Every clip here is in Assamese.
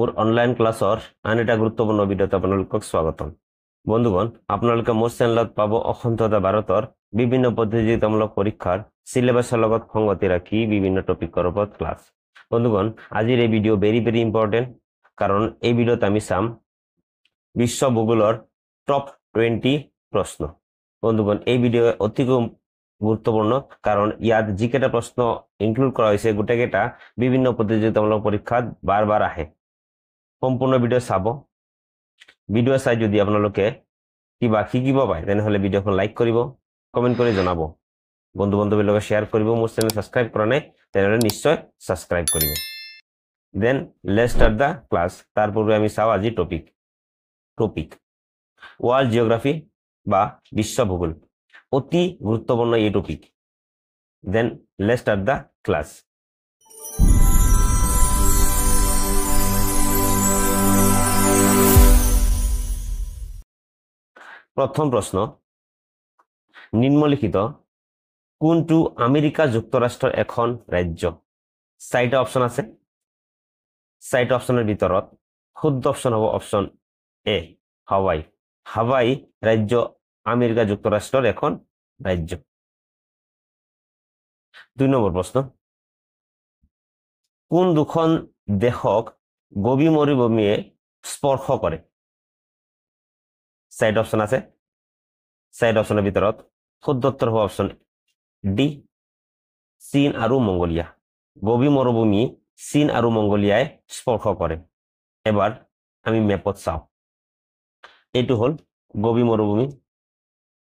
মোৰ অনলাইন ক্লাছৰ আন এটা গুৰুত্বপূৰ্ণ ভিডিঅ'ত আপোনালোকক স্বাগতম। বন্ধুগণ, আপোনালোকে মোৰ চেনেলত পাব অসংখ্যটা ভাৰতৰ বিভিন্ন প্ৰতিযোগিতামূলক পৰীক্ষাৰ সিলেবাছৰ লগত সংগতি ৰাখি বিভিন্ন টপিকৰ ওপৰত ক্লাছ। বন্ধুগণ, আজিৰ এই ভিডিঅ' ভেৰি ইম্পৰ্টেণ্ট, কাৰণ এই ভিডিঅ'ত আমি চাম বিশ্ব ভূগোলৰ টপ 20 প্ৰশ্ন। বন্ধুগণ, এই ভিডিঅ' অতি গুৰুত্বপূৰ্ণ, কাৰণ ইয়াত যিকেইটা প্ৰশ্ন ইনক্লুড কৰা হৈছে গোটেইকেইটা বিভিন্ন প্ৰতিযোগিতামূলক পৰীক্ষাত বাৰ আহে। সম্পূৰ্ণ ভিডিঅ' চাব। ভিডিঅ' চাই যদি আপোনালোকে কিবা শিকিব পায় তেনেহ'লে ভিডিঅ'খন লাইক কৰিব, কমেণ্ট কৰি জনাব, বন্ধু বান্ধৱীৰ লগত শ্বেয়াৰ কৰিব। মোৰ চেনেল ছাবস্ক্ৰাইব কৰা নাই তেনেহ'লে নিশ্চয় ছাবস্ক্ৰাইব কৰিব। Then let's start the class. তাৰ পূৰ্বে আমি চাওঁ আজি টপিক ৱৰ্ল্ড জিঅ'গ্ৰাফি বা বিশ্ব ভূগোল। অতি গুৰুত্বপূৰ্ণ এই topic. Then let's start the class. প্ৰথম প্ৰশ্ন, নিম্নলিখিত কোনটো আমেৰিকা যুক্তৰাষ্ট্ৰৰ এখন ৰাজ্য? চাৰিটা অপশ্যন আছে। চাৰিটা অপশ্যনৰ ভিতৰত শুদ্ধ অপশ্যন হ'ব অপশ্যন এ, হাৱাই। হাৱাই ৰাজ্য আমেৰিকা যুক্তৰাষ্ট্ৰৰ এখন ৰাজ্য। 2 নম্বৰ প্ৰশ্ন, কোন দুখন দেশক গভীৰ মৰুভূমিয়ে স্পৰ্শ কৰে? চাৰিটা অপশ্যন আছে। চাৰিটা অপশ্যনৰ ভিতৰত শুদ্ধ উত্তৰ হ'ব অপশ্যন ডি, চীন আৰু মংগোলিয়া। গভীৰ মৰুভূমি চীন আৰু মংগোলিয়াই স্পৰ্শ কৰে। এবাৰ আমি মেপত চাওঁ। এইটো হ'ল গভীৰ মৰুভূমি।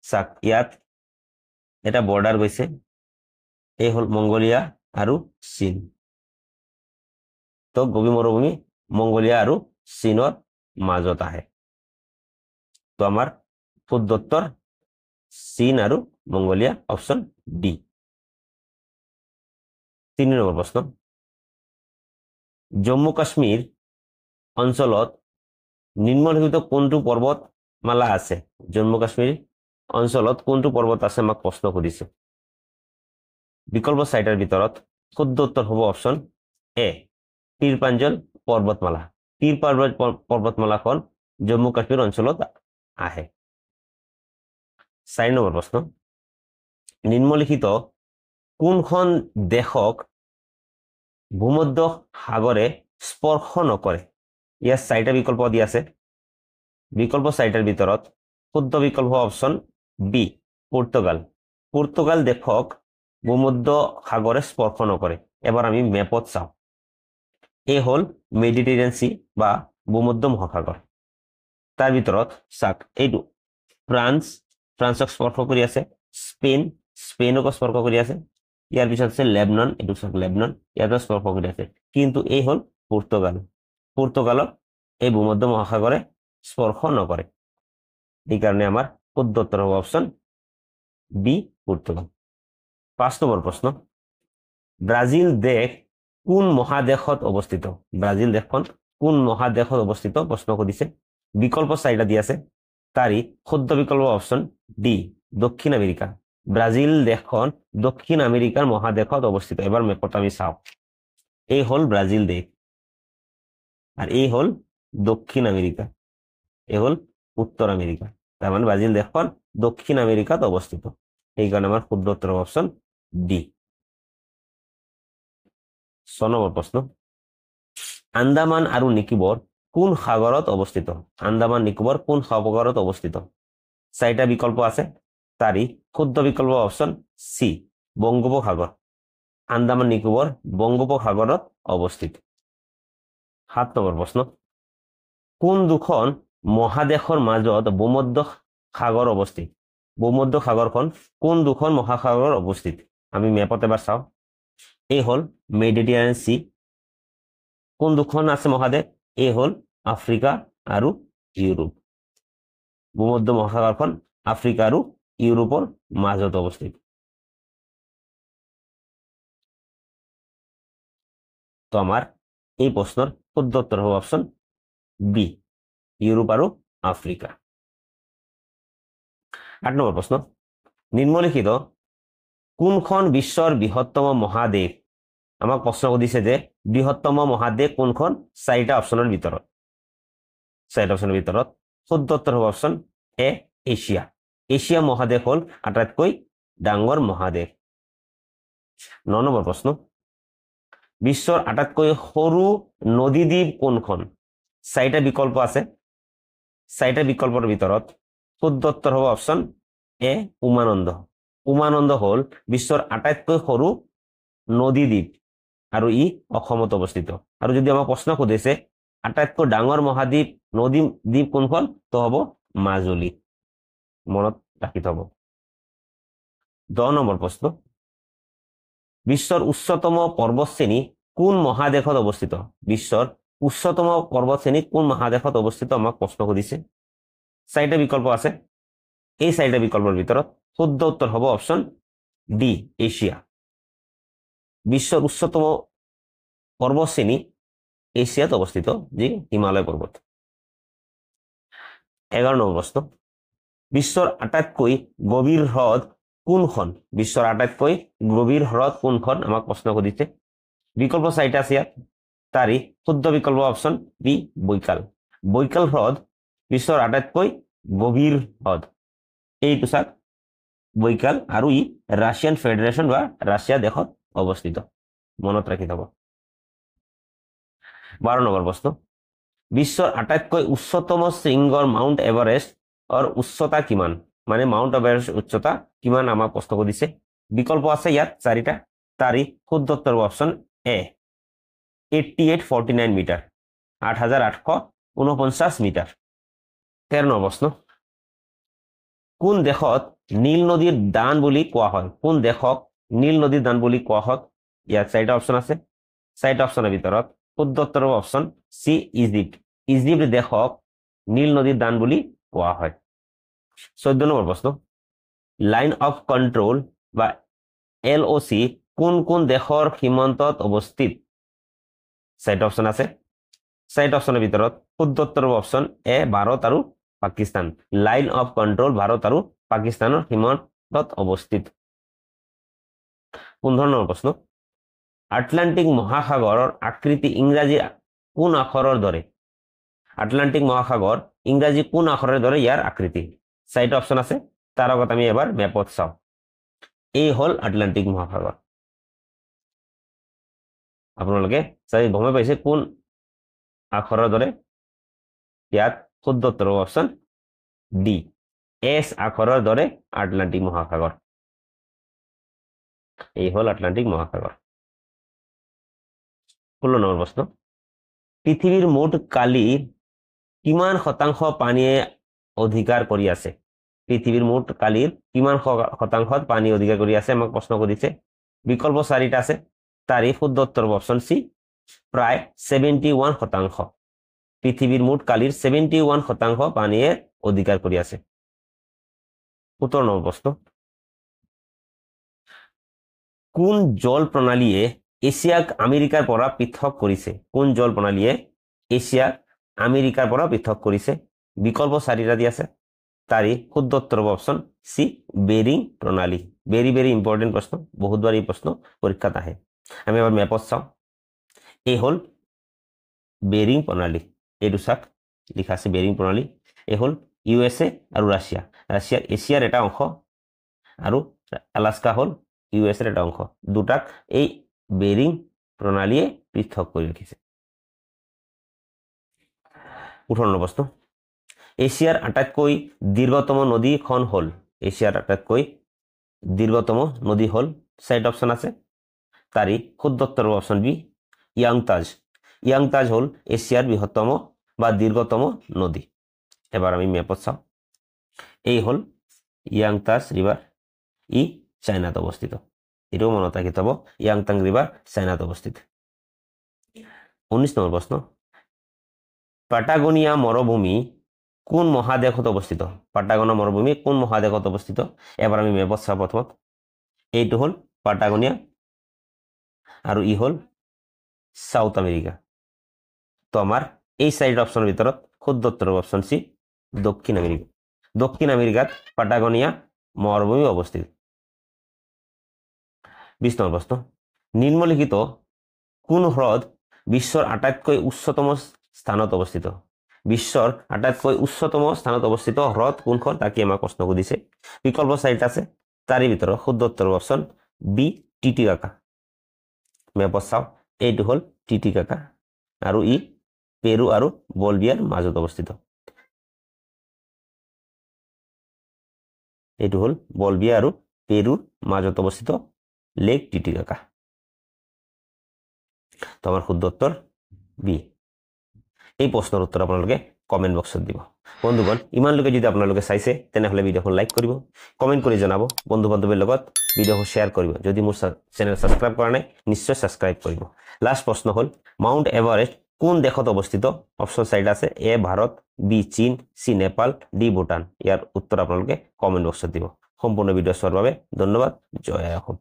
চাওক, ইয়াত এটা বৰ্ডাৰ গৈছে। এই হ'ল মংগোলিয়া আৰু চীন। তো গভীৰ মৰুভূমি মংগোলিয়া আৰু চীনৰ মাজত আহে। তো আমাৰ শুদ্ধ উত্তৰ চীন আৰু মংগোলিয়া, অপশ্যন ডি। 3 নম্বৰ প্ৰশ্ন, জম্মু কাশ্মীৰ অঞ্চলত নিম্নলিখিত কোনটো পৰ্বতমালা আছে? জম্মু কাশ্মীৰ অঞ্চলত কোনটো পৰ্বত আছে আমাক প্ৰশ্ন সুধিছে। বিকল্প 4টাৰ ভিতৰত শুদ্ধ উত্তৰ হ'ব অপশ্যন এ, পীৰ পাঞ্জল পৰ্বতমালা। পীৰ পৰ্বতমালাখন জম্মু কাশ্মীৰ অঞ্চলত আহে। 4 নম্বৰ প্ৰশ্ন, নিম্নলিখিত কোনখন দেশক ভূমধ্য সাগৰে স্পৰ্শ নকৰে? ইয়াত 4টা বিকল্প দিয়া আছে। বিকল্প 4টাৰ ভিতৰত শুদ্ধ বিকল্প অপশ্যন বি, পৰ্তুগাল। পৰ্তুগাল দেশক ভূমধ্য সাগৰে স্পৰ্শ নকৰে। এবাৰ আমি মেপত চাওঁ। এই হ'ল মেডিটেৰিয়ান চি বা ভূমধ্য মহাসাগৰ। তাৰ ভিতৰত চাওক, এইটো ফ্ৰান্সক স্পৰ্শ কৰি আছে। স্পেইনকো স্পৰ্শ কৰি আছে। ইয়াৰ পিছত আছে লেবনন, এইটো চাওক লেবনন, ইয়াতো স্পৰ্শ কৰি আছে। কিন্তু এই হ'ল পৰ্তুগালক এই ভূমধ্য মহাসাগৰে স্পৰ্শ নকৰে। সেইকাৰণে আমাৰ শুদ্ধ উত্তৰ হ'ব অপশ্যন বি, পৰ্তুগাল। 5 নম্বৰ প্ৰশ্ন, ব্ৰাজিল দেশ কোন মহাদেশত অৱস্থিত? ব্ৰাজিল দেশখন কোন মহাদেশত অৱস্থিত প্ৰশ্ন সুধিছে। বিকল্প 4টা দিয়া আছে। তাৰি শুদ্ধ বিকল্প অপশ্যন ডি, দক্ষিণ আমেৰিকা। ব্ৰাজিল দেশখন দক্ষিণ আমেৰিকাৰ মহাদেশত অৱস্থিত। এবাৰ মেপত আমি চাওঁ। এই হ'ল ব্ৰাজিল দেশ আৰু এই হ'ল দক্ষিণ আমেৰিকা, এই হ'ল উত্তৰ আমেৰিকা। তাৰমানে ব্ৰাজিল দেশখন দক্ষিণ আমেৰিকাত অৱস্থিত। সেইকাৰণে আমাৰ শুদ্ধ উত্তৰ অপশ্যন ডি। 6 নম্বৰ প্ৰশ্ন, আন্দামান আৰু নিকোবৰ কোন সাগৰত অৱস্থিত? আন্দামান নিকোবৰ কোন সাগৰত অৱস্থিত? 4টা বিকল্প আছে। তাৰি শুদ্ধ বিকল্প অপশ্যন চি, বংগোপসাগৰ। আন্দামান নিকোবৰ বংগোপসাগৰত অৱস্থিত। 7 নম্বৰ প্ৰশ্ন, কোন দুখন মহাদেশৰ মাজত ভূমধ্য সাগৰ অৱস্থিত? ভূমধ্য সাগৰখন কোন দুখন মহাসাগৰত অৱস্থিত? আমি মেপত এবাৰ চাওঁ। এই হ'ল মেডিটেৰিয়ান চি। কোন দুখন আছে মহাদেশ? এই হ'ল আফ্ৰিকা আৰু ইউৰোপ। ভূমধ্য মহাসাগৰখন আফ্ৰিকা আৰু ইউৰোপৰ মাজত অৱস্থিত। তো আমাৰ এই প্ৰশ্নৰ শুদ্ধ উত্তৰ হ'ব অপশ্যন বি, ইউৰোপ আৰু আফ্ৰিকা। 8 নম্বৰ প্ৰশ্ন, নিম্নলিখিত কোনখন বিশ্বৰ বৃহত্তম মহাদেশ? আমাক প্ৰশ্ন সুধিছে যে বৃহত্তম মহাদেশ কোনখন চাৰিটা অপশ্যনৰ ভিতৰত শুদ্ধ উত্তৰ হ'ব অপশ্যন এ এছিয়া এছিয়া মহাদেশ হ'ল আটাইতকৈ ডাঙৰ মহাদেশ 9 নম্বৰ প্ৰশ্ন বিশ্বৰ আটাইতকৈ সৰু নদীদ্বীপ কোনখন চাৰিটা বিকল্প আছে চাৰিটা বিকল্পৰ ভিতৰত শুদ্ধ উত্তৰ হ'ব অপশ্যন এ উমানন্দ হ'ল বিশ্বৰ আটাইতকৈ সৰু নদীদ্বীপ আৰু ই অসমত অৱস্থিত আৰু যদি আমাক প্ৰশ্ন সুধিছে আটাইতকৈ ডাঙৰ মহাদ্বীপ নদীদ্বীপ কোনখন তো হ'ব মাজুলী মনত ৰাখি থব 10 নম্বৰ প্ৰশ্ন বিশ্বৰ উচ্চতম পৰ্বতশ্ৰেণী কোন মহাদেশত অৱস্থিত বিশ্বৰ উচ্চতম পৰ্বতশ্ৰেণী কোন মহাদেশত অৱস্থিত আমাক প্ৰশ্ন সুধিছে চাৰিটা বিকল্প আছে এই চাৰিটা বিকল্পৰ ভিতৰত শুদ্ধ উত্তৰ হ'ব অপশ্যন ডি এছিয়া বিশ্বৰ উচ্চতম পৰ্বতশ্ৰেণী এছিয়াত অৱস্থিত যি হিমালয় পৰ্বত 11 নম্বৰ প্ৰশ্ন বিশ্বৰ আটাইতকৈ গভীৰ হ্ৰদ কোনখন বিশ্বৰ আটাইতকৈ গভীৰ হ্ৰদ কোনখন আমাক প্ৰশ্ন সুধিছে বিকল্প চাৰিটা আছে ইয়াত তাৰি শুদ্ধ বিকল্প অপশ্যন বি বৈকাল হ্ৰদ বিশ্বৰ আটাইতকৈ গভীৰ হ্ৰদ এইটো চাক বৈকাল আৰু ই ৰাছিয়ান ফেডাৰেশ্যন বা ৰাছিয়া দেশত অৱস্থিত মনত ৰাখি থব 12 নম্বৰ প্ৰশ্ন বিশ্বৰ আটাইতকৈ উচ্চতম শৃংগ মাউণ্ট এভাৰেষ্টৰ উচ্চতা কিমান মানে মাউণ্ট এভাৰেষ্ট উচ্চতা কিমান আমাক প্ৰশ্ন সুধিছে বিকল্প আছে ইয়াত চাৰিটা তাৰি শুদ্ধ উত্তৰ option A 8849 metre 8849 metre 13 number প্ৰশ্ন কোন দেশত নীল নদীৰ দান বুলি কোৱা হয় কোন দেশক নীল নদীৰ দান বুলি কোৱা হয় ইয়াত চাৰিটা অপশ্যন আছে চাৰিটা অপশ্যনৰ ভিতৰত শুদ্ধ উত্তৰ অপশ্যন সি ইজিপ্ট দেশক নীল নদীৰ দান বুলি কোৱা হয় 14 নম্বৰ প্ৰশ্ন লাইন অফ কণ্ট্ৰোল বা LOC কোন দেশৰ সীমান্তত অৱস্থিত চাৰিটা অপশ্যন আছে চাৰিটা অপশ্যনৰ ভিতৰত শুদ্ধ উত্তৰ অপশ্যন এ ভাৰত আৰু Pakistan line of control Bharat আৰু পাকিস্তানৰ সীমান্তত অৱস্থিত 15 নম্বৰ প্ৰশ্ন আটলান্টিক মহাসাগৰৰ আকৃতি ইংৰাজী কোন আখৰৰ দৰে আটলান্টিক মহাসাগৰ ইংৰাজী কোন আখৰৰ দৰে ইয়াৰ আকৃতি চাৰিটা অপশ্যন আছে তাৰ আগত আমি এবাৰ মেপত চাওঁ এই হল আটলান্টিক মহাসাগৰ আপোনালোকে চাই গমে পাইছে কোন আখৰৰ দৰে ইয়াত শুদ্ধ উত্তৰ অপশ্যন ডি এছ আখৰৰ দৰে আটলান্টিক মহাসাগৰ এই হল আটলান্টিক মহাসাগৰ 16 নম্বৰ প্ৰশ্ন পৃথিৱীৰ মুঠ কালিৰ কিমান শতাংশ পানীয়ে অধিকাৰ কৰি আছে পৃথিৱীৰ মুঠ কালিৰ কিমান শতাংশত পানী অধিকাৰ কৰি আছে আমাক প্ৰশ্ন কৰিছে বিকল্প চাৰিটা আছে তাৰি শুদ্ধ উত্তৰ অপশ্যন সি প্ৰায় 71 শতাংশ পৃথিৱীৰ মুঠ কালিৰ 71 শতাংশ পানীয়ে অধিকাৰ কৰি আছে 17 নম্বৰ প্ৰশ্ন কোন জল প্ৰণালীয়ে এছিয়াক আমেৰিকাৰ পৰা পৃথক কৰিছে কোন জল প্ৰণালীয়ে এছিয়াক আমেৰিকাৰ পৰা পৃথক কৰিছে বিকল্প চাৰিটা দি আছে তাৰি শুদ্ধ উত্তৰ অপশ্যন সি বেৰিং প্ৰণালী ভেৰি ইম্পৰ্টেণ্ট প্ৰশ্ন বহুতবাৰ এই প্ৰশ্ন পৰীক্ষাত আহে আমি এবাৰ মেপত চাওঁ এই হল বেৰিং প্ৰণালী এইটো চাক লিখা আছে বেৰিং প্ৰণালী এই হল USA আৰু ৰাছিয়াৰ এছিয়াৰ এটা অংশ আৰু আলাস্কা হল US এটা অংশ দুটাক এই বেৰিং প্ৰণালীয়ে পৃথক কৰি ৰাখিছে 18 নম্বৰ প্ৰশ্ন এছিয়াৰ আটাইতকৈ দীৰ্ঘতম নদীখন হল এছিয়াৰ আটাইতকৈ দীৰ্ঘতম নদী হল চাৰিটা অপশ্যন আছে তাৰি শুদ্ধ উত্তৰ অপশ্যন বি ইয়াংতাজ হল এছিয়াৰ বৃহত্তম বা দীৰ্ঘতম নদী এবাৰ আমি মেপত চাওঁ এই হল ইয়াংতাজ ৰিভাৰ ই চাইনাত অৱস্থিত এটাও মনত ৰাখি থব ইয়াংতাং ৰিভাৰ চাইনাত অৱস্থিত 19 নম্বৰ প্ৰশ্ন পাটাগোনিয়া মৰুভূমি কোন মহাদেশত অৱস্থিত পাটাগোনিয়া মৰুভূমি কোন মহাদেশত অৱস্থিত এবাৰ আমি মেপত চাওঁ প্ৰথমত এইটো হল পাটাগোনিয়া আৰু ই হল সাউথ আমেৰিকা তো আমাৰ এই চাৰিটা অপশ্যনৰ ভিতৰত শুদ্ধ উত্তৰ অপশ্যন সি দক্ষিণ আমেৰিকাত পাটাগোনিয়া মৰুভূমি অৱস্থিত 20 নম্বৰ প্ৰশ্ন নিম্নলিখিত কোন হ্ৰদ বিশ্বৰ আটাইতকৈ উচ্চতম স্থানত অৱস্থিত বিশ্বৰ আটাইতকৈ উচ্চতম স্থানত অৱস্থিত হ্ৰদ কোনখন তাকে আমাক প্ৰশ্ন সুধিছে বিকল্প 4টা আছে তাৰে ভিতৰত শুদ্ধ উত্তৰ অপচন বি টিটিকাকা মেপত চাও এইটো হল টিটিকাকা আৰু ই পেৰু আৰু বলভিয়াৰ মাজত অৱস্থিত এইটো হল বলভিয়া আৰু পেৰুৰ মাজত অৱস্থিত লেক টিটিকাকা তো আমাৰ শুদ্ধ উত্তৰ বি এই প্ৰশ্নৰ উত্তৰ আপোনালোকে কমেন্ট বক্সত দিব বন্ধুগণ ইমানলৈকে যদি আপোনালোকে চাইছে তেনেহলে ভিডিঅখন লাইক কৰিব কমেন্ট কৰি জনাব বন্ধু বান্ধৱীৰ লগত ভিডিঅখন শেয়াৰ কৰিব যদি মোৰ চেনেল সাবস্ক্ৰাইব কৰা নাই নিশ্চয় সাবস্ক্ৰাইব কৰিব লাষ্ট প্ৰশ্ন হল মাউন্ট এভাৰেষ্ট কোন দেশত অৱস্থিত অপচন 4টা আছে এ ভাৰত বি চীন সি নেপাল ডি ভুটান ইয়াৰ উত্তৰ আপোনালোকে কমেন্ট বক্সত দিব সম্পূৰ্ণ ভিডিঅ চোৱাৰ বাবে ধন্যবাদ জয় অসম